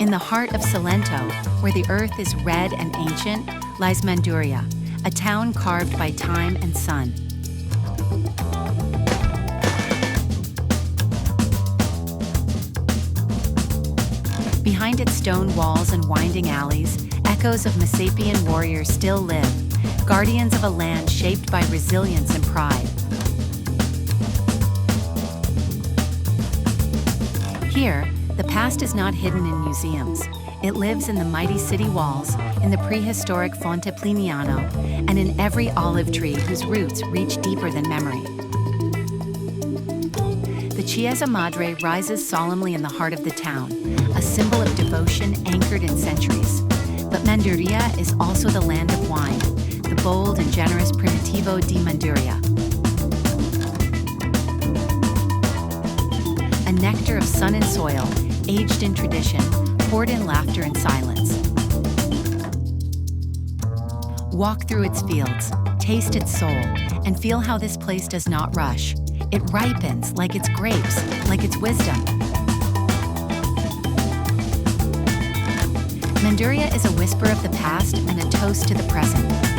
In the heart of Salento, where the earth is red and ancient, lies Manduria, a town carved by time and sun. Behind its stone walls and winding alleys, echoes of Messapian warriors still live, guardians of a land shaped by resilience and pride. Here, the past is not hidden in museums. It lives in the mighty city walls, in the prehistoric Fonte Pliniano, and in every olive tree whose roots reach deeper than memory. The Chiesa Madre rises solemnly in the heart of the town, a symbol of devotion anchored in centuries. But Manduria is also the land of wine, the bold and generous Primitivo di Manduria. A nectar of sun and soil, aged in tradition, poured in laughter and silence. Walk through its fields, taste its soul, and feel how this place does not rush. It ripens like its grapes, like its wisdom. Manduria is a whisper of the past and a toast to the present.